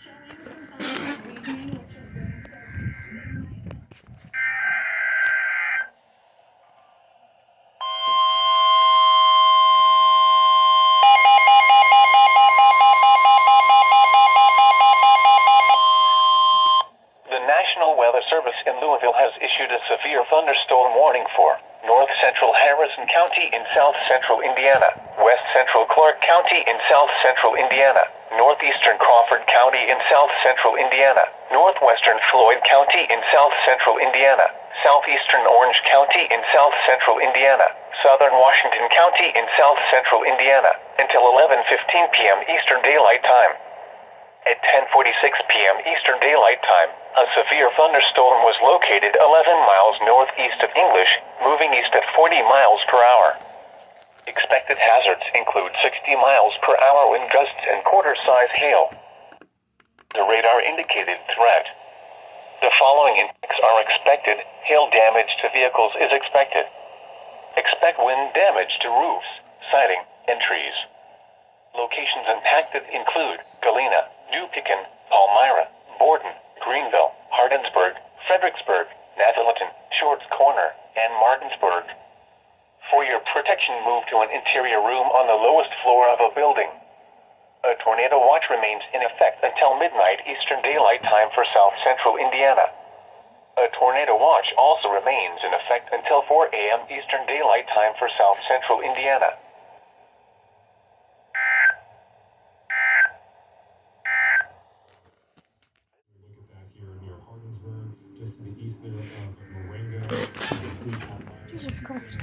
showing some signs of weakening, which is good. The National Weather Service in Louisville has issued a severe thunderstorm warning for north central Harrison County in south central Indiana, west central Clark County in south central Indiana, northeastern Crawford County in south central Indiana, northwestern Floyd County in south central Indiana, southeastern Orange County in south central Indiana, southern Washington County in south central Indiana, until 11:15 p.m. Eastern Daylight Time. At 10:46 p.m. Eastern Daylight Time, a severe thunderstorm was located 11 miles northeast of English, moving east at 40 miles per hour. Expected hazards include 60 miles per hour wind gusts and quarter-size hail. The radar indicated threat. The following impacts are expected. Hail damage to vehicles is expected. Expect wind damage to roofs, siding, and trees. Locations impacted include Galena, New Pekin, Palmyra, Borden, Greenville, Hardinsburg, Fredericksburg, Nathaniel, Shorts Corner, and Martinsburg. For your protection, move to an interior room on the lowest floor of a building. A tornado watch remains in effect until midnight Eastern Daylight Time for south central Indiana. A tornado watch also remains in effect until 4 a.m. Eastern Daylight Time for south central Indiana. Look at that here near Hardinsburg, just to the east there of Marengo. Jesus Christ.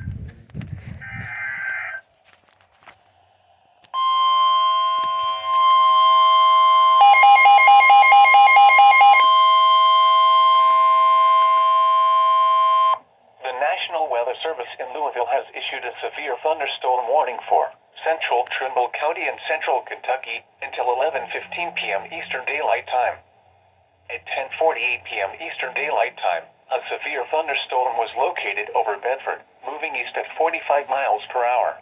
The National Weather Service in Louisville has issued a severe thunderstorm warning for central Trimble County and central Kentucky until 11:15 p.m. Eastern Daylight Time. At 10:48 p.m. Eastern Daylight Time, a severe thunderstorm was located over Bedford, moving east at 45 miles per hour.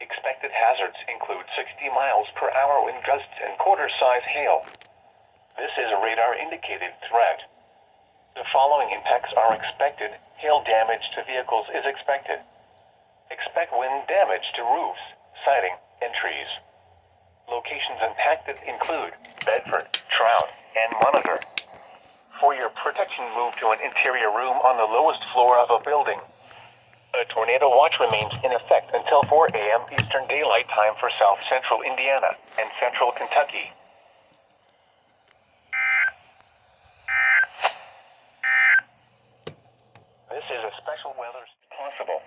Expected hazards include 60 miles per hour wind gusts and quarter-size hail. This is a radar-indicated threat. The following impacts are expected. Hail damage to vehicles is expected. Expect wind damage to roofs, siding, and trees. Locations impacted include Bedford, Trout, and Monitor. For your protection, move to an interior room on the lowest floor of a building. A tornado watch remains in effect until 4 a.m. Eastern Daylight Time for south central Indiana and central Kentucky. This is a special weather possible.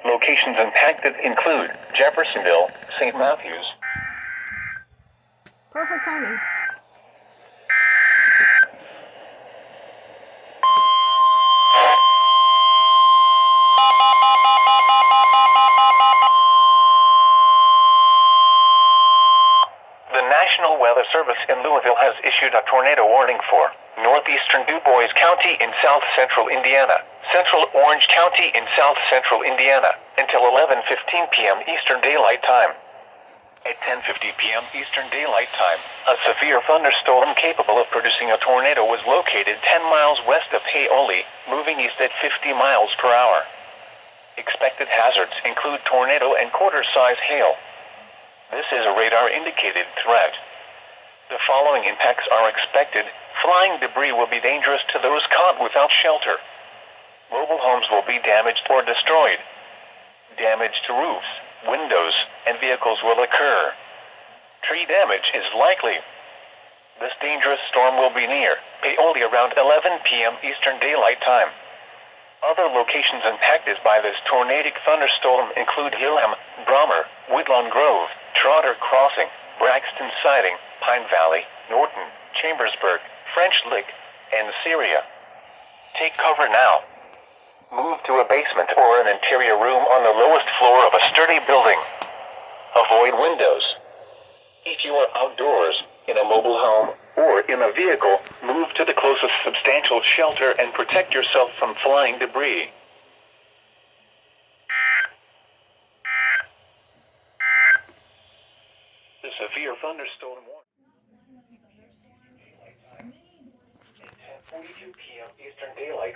Locations impacted include Jeffersonville, St. Matthews. Perfect timing. The National Weather Service in Louisville has issued a tornado warning for northeastern Du Bois County in south central Indiana, central Orange County in south central Indiana, until 11:15 p.m. Eastern Daylight Time. At 10:50 p.m. Eastern Daylight Time, a severe thunderstorm capable of producing a tornado was located 10 miles west of Paoli, moving east at 50 miles per hour. Expected hazards include tornado and quarter-size hail. This is a radar-indicated threat. The following impacts are expected. Flying debris will be dangerous to those caught without shelter. Mobile homes will be damaged or destroyed. Damage to roofs, windows, and vehicles will occur. Tree damage is likely. This dangerous storm will be near Paoli around 11 p.m. Eastern Daylight Time. Other locations impacted by this tornadic thunderstorm include Hillham, Brommer, Woodlawn Grove, Trotter Crossing, Braxton Siding, Pine Valley, Norton, Chambersburg, French Lick, and Syria. Take cover now. Move to a basement or an interior room on the lowest floor of a sturdy building. Avoid windows. If you are outdoors, in a mobile home, or in a vehicle, move to the closest substantial shelter and protect yourself from flying debris. The severe thunderstorm warning. 11:42 p.m. Eastern Daylight.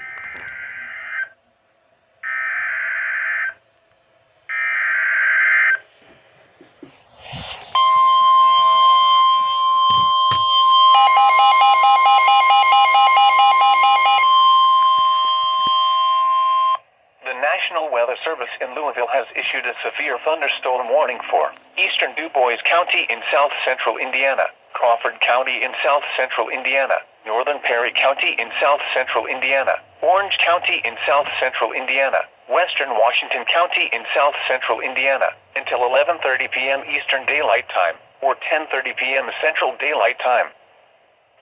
The National Weather Service in Louisville has issued a severe thunderstorm warning for eastern DuBois County in south central Indiana, Crawford County in south central Indiana, northern Perry County in south central Indiana, Orange County in south central Indiana, western Washington County in south central Indiana, until 11:30 p.m. Eastern Daylight Time, or 10:30 p.m. Central Daylight Time.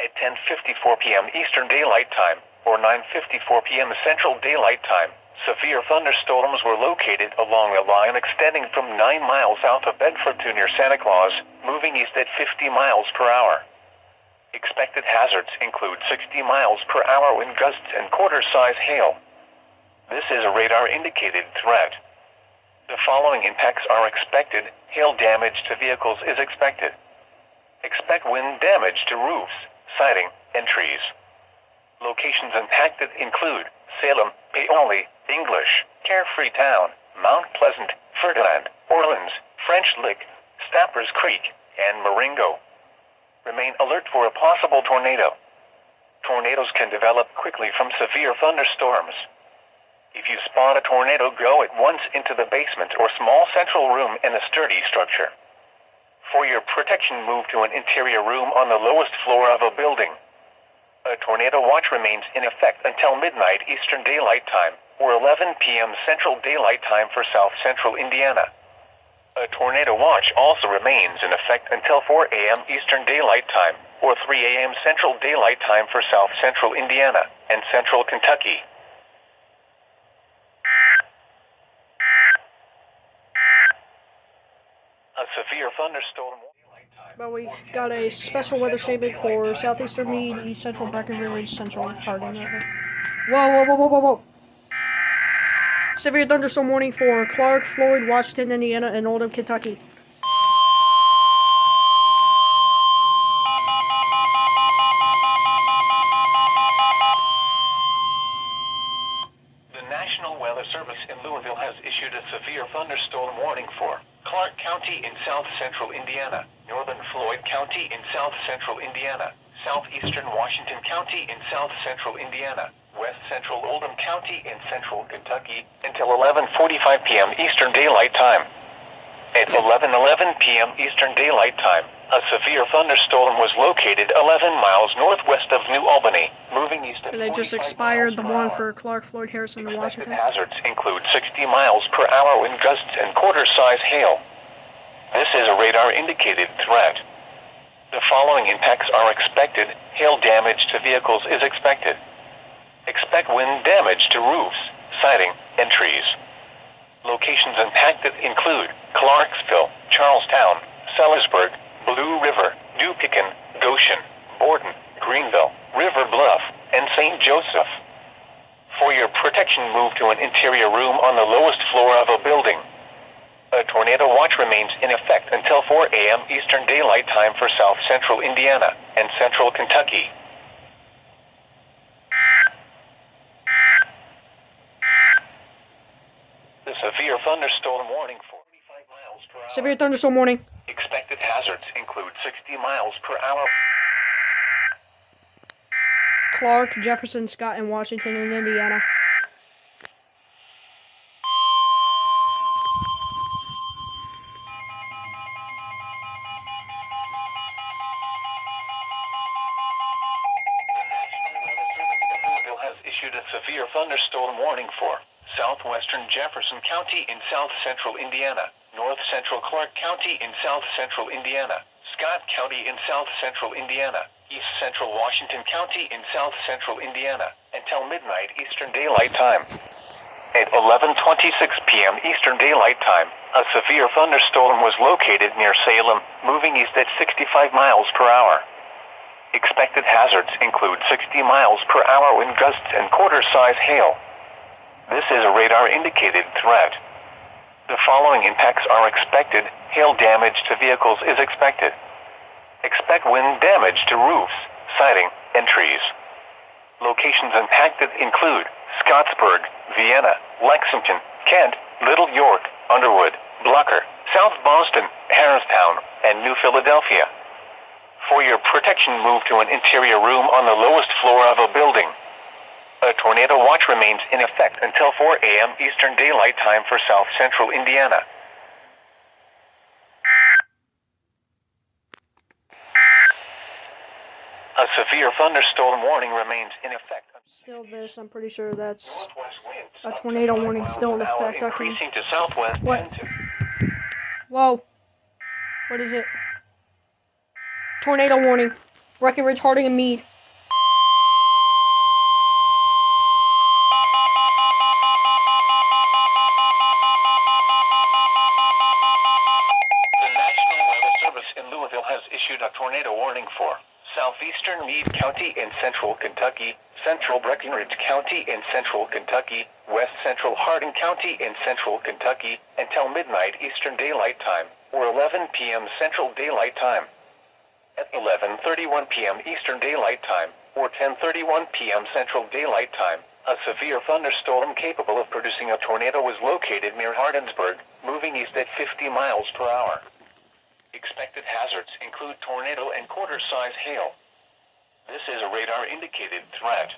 At 10:54 p.m. Eastern Daylight Time, or 9:54 p.m. Central Daylight Time, severe thunderstorms were located along a line extending from 9 miles south of Bedford to near Santa Claus, moving east at 50 miles per hour. Expected hazards include 60 miles per hour wind gusts and quarter-size hail. This is a radar-indicated threat. The following impacts are expected. Hail damage to vehicles is expected. Expect wind damage to roofs, siding, and trees. Locations impacted include Salem, Paoli, English, Carefree Town, Mount Pleasant, Ferdinand, Orleans, French Lick, Stappers Creek, and Marengo. Remain alert for a possible tornado. Tornadoes can develop quickly from severe thunderstorms. If you spot a tornado, go at once into the basement or small central room in a sturdy structure. For your protection, move to an interior room on the lowest floor of a building. A tornado watch remains in effect until midnight Eastern Daylight Time, or 11 p.m. Central Daylight Time for South Central Indiana. A tornado watch also remains in effect until 4 a.m. Eastern Daylight Time, or 3 a.m. Central Daylight Time for South Central Indiana and Central Kentucky. A severe thunderstorm. But we got a special weather statement for southeastern Meade, east central Breckenridge, central Hardin. Right here. Whoa. Severe thunderstorm warning for Clark, Floyd, Washington, Indiana, and Oldham, Kentucky. The National Weather Service in Louisville has issued a severe thunderstorm warning for Clark County in south central Indiana, northern Floyd County in south central Indiana, southeastern Washington County in south central Indiana, west central Oldham County in central Kentucky, until 11:45 p.m. Eastern Daylight Time. At 11:11 p.m. Eastern Daylight Time, a severe thunderstorm was located 11 miles northwest of New Albany, moving east at And they just 45 expired the miles per one hour. for Clark, Floyd, Harrison, and Expected Washington. hazards include 60 miles per hour wind gusts and quarter-size hail. This is a radar-indicated threat. The following impacts are expected. Hail damage to vehicles is expected. Expect wind damage to roofs, siding, and trees. Locations impacted include Clarksville, Charlestown, Sellersburg, Blue River, Dupican, Goshen, Borden, Greenville, River Bluff, and St. Joseph. For your protection, move to an interior room on the lowest floor of a building. A tornado watch remains in effect until 4 a.m. Eastern Daylight Time for South Central Indiana and Central Kentucky. The severe thunderstorm warning for 45 miles per hour. Severe thunderstorm warning. Expected hazards include 60 miles per hour. Clark, Jefferson, Scott, and Washington, and Indiana. Louisville has issued a severe thunderstorm warning for southwestern Jefferson County in south central Indiana, north central Clark County in south central Indiana, Scott County in south central Indiana, east central Washington County in south central Indiana, until midnight Eastern Daylight Time. At 11:26 p.m. Eastern Daylight Time, a severe thunderstorm was located near Salem, moving east at 65 miles per hour. Expected hazards include 60 miles per hour wind gusts and quarter-size hail. This is a radar-indicated threat. The following impacts are expected. Hail damage to vehicles is expected. Expect wind damage to roofs, siding, and trees. Locations impacted include Scottsburg, Vienna, Lexington, Kent, Little York, Underwood, Blocker, South Boston, Harristown, and New Philadelphia. For your protection, move to an interior room on the lowest floor of a building. A tornado watch remains in effect until 4 a.m. Eastern Daylight Time for South Central Indiana. A severe thunderstorm warning remains in effect. Still this, I'm pretty sure that's Northwest winds a tornado warning still in effect. I can... increasing to southwest. What? Whoa. What is it? Tornado warning. Breckenridge, Harding, and Meade. The National Weather Service in Louisville has issued a tornado warning for southeastern Meade County in central Kentucky, central Breckenridge County in central Kentucky, west central Hardin County in central Kentucky, until midnight Eastern Daylight Time, or 11 p.m. Central Daylight Time. At 11:31 p.m. Eastern Daylight Time, or 10:31 p.m. Central Daylight Time, a severe thunderstorm capable of producing a tornado was located near Hardinsburg, moving east at 50 miles per hour. Expected hazards include tornado and quarter-size hail. This is a radar-indicated threat.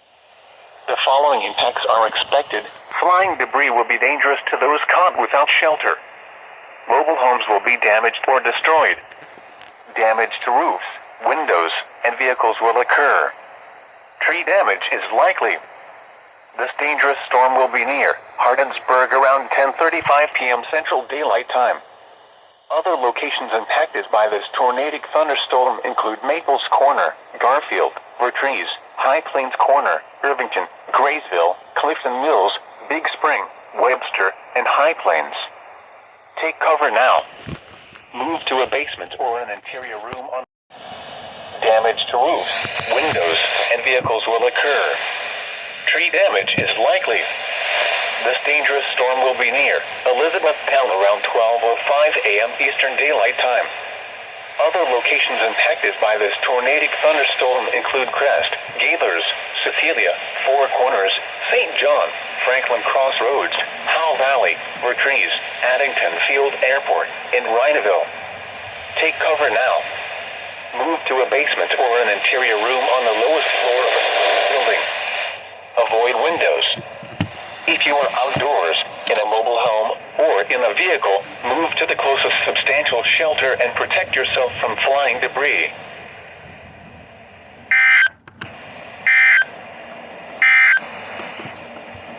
The following impacts are expected. Flying debris will be dangerous to those caught without shelter. Mobile homes will be damaged or destroyed. Damage to roofs, windows, and vehicles will occur. Tree damage is likely. This dangerous storm will be near Hardinsburg around 10:35 p.m. Central Daylight Time. Other locations impacted by this tornadic thunderstorm include Maples Corner, Garfield, Vertrees, High Plains Corner, Irvington, Graysville, Clifton Mills, Big Spring, Webster, and High Plains. Take cover now. Move to a basement or an interior room on. Damage to roofs, windows, and vehicles will occur. Tree damage is likely. This dangerous storm will be near Elizabethtown around 12:05 a.m. Eastern Daylight Time. Other locations impacted by this tornadic thunderstorm include Crest, Gaithers, Cecilia, Four Corners, St. John, Franklin Crossroads, Howell Valley, Vertrees, Addington Field Airport, and Rhineville. Take cover now. Move to a basement or an interior room on the lowest floor of a building. Avoid windows. If you are outdoors, in a mobile home, or in a vehicle, move to the closest substantial shelter and protect yourself from flying debris.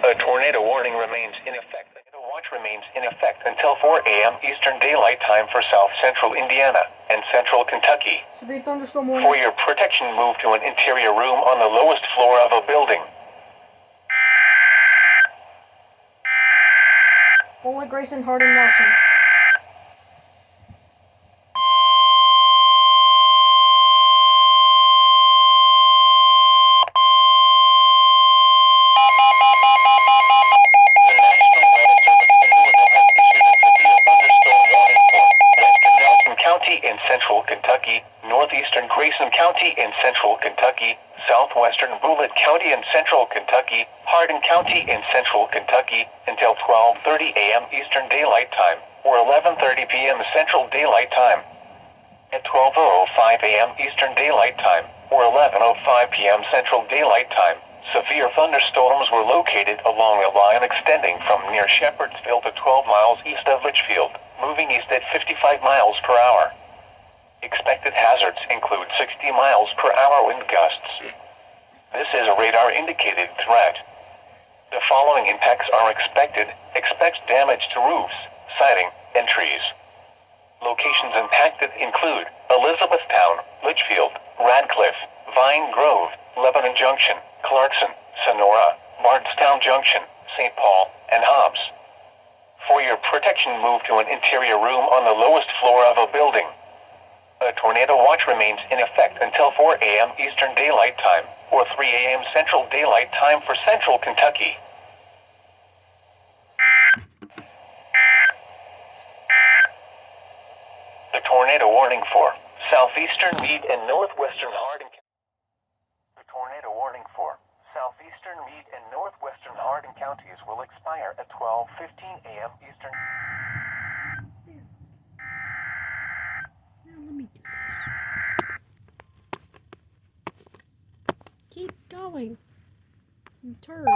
A tornado warning remains in effect. A tornado watch remains in effect until 4 a.m. Eastern Daylight Time for South Central Indiana and Central Kentucky. Severe thunderstorm warning. For your protection, move to an interior room on the lowest floor of a building. Bullet Grayson, Harding, Nelson. The National Weather Service in Louisville has issued a severe thunderstorm warning for western Nelson County in central Kentucky, northeastern Grayson County in central Kentucky, southwestern Bullitt County in central Kentucky, Hardin County in central Kentucky, until 12:30 a.m. Eastern Daylight Time, or 11:30 p.m. Central Daylight Time. At 12:05 a.m. Eastern Daylight Time, or 11:05 p.m. Central Daylight Time, severe thunderstorms were located along a line extending from near Shepherdsville to 12 miles east of Litchfield, moving east at 55 miles per hour. Expected hazards include 60 miles per hour wind gusts. This is a radar-indicated threat. The following impacts are expected. Expect damage to roofs, siding, and trees. Locations impacted include Elizabethtown, Litchfield, Radcliffe, Vine Grove, Lebanon Junction, Clarkson, Sonora, Bardstown Junction, St. Paul, and Hobbs. For your protection, move to an interior room on the lowest floor of a building. A tornado watch remains in effect until 4 a.m. Eastern Daylight Time, or 3 a.m. Central Daylight Time for Central Kentucky. The tornado warning for southeastern Meade and northwestern Hardin. The tornado warning for Hardin counties will expire at 12:15 a.m. Eastern. Now let me do this. Keep going. You turd.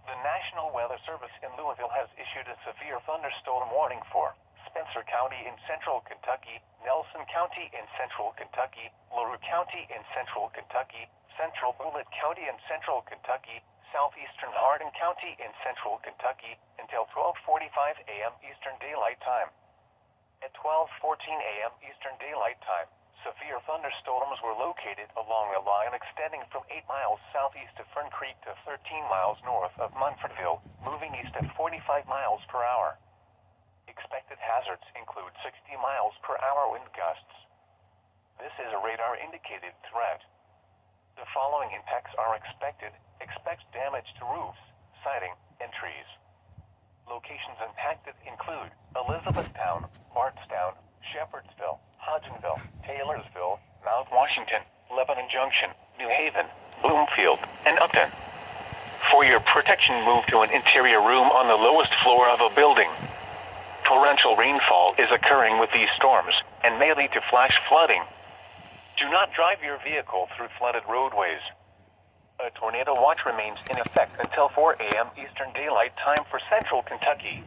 The National Weather Service in Louisville has issued a severe thunderstorm warning for Spencer County in central Kentucky, Nelson County in central Kentucky, LaRue County in central Kentucky, central Bullitt County in central Kentucky, southeastern Hardin County in central Kentucky, until 12:45 a.m. Eastern Daylight Time. At 12:14 a.m. Eastern Daylight Time, severe thunderstorms were located along a line extending from 8 miles southeast of Fern Creek to 13 miles north of Munfordville, moving east at 45 miles per hour. Expected hazards include 60 miles per hour wind gusts. This is a radar-indicated threat. The following impacts are expected. Expect damage to roofs, siding, and trees. Locations impacted include Elizabethtown, Bardstown, Shepherdsville, Hodgenville, Taylorsville, Mount Washington, Lebanon Junction, New Haven, Bloomfield, and Upton. For your protection, move to an interior room on the lowest floor of a building. Torrential rainfall is occurring with these storms and may lead to flash flooding. Do not drive your vehicle through flooded roadways. A tornado watch remains in effect until 4 a.m. Eastern Daylight Time for central Kentucky.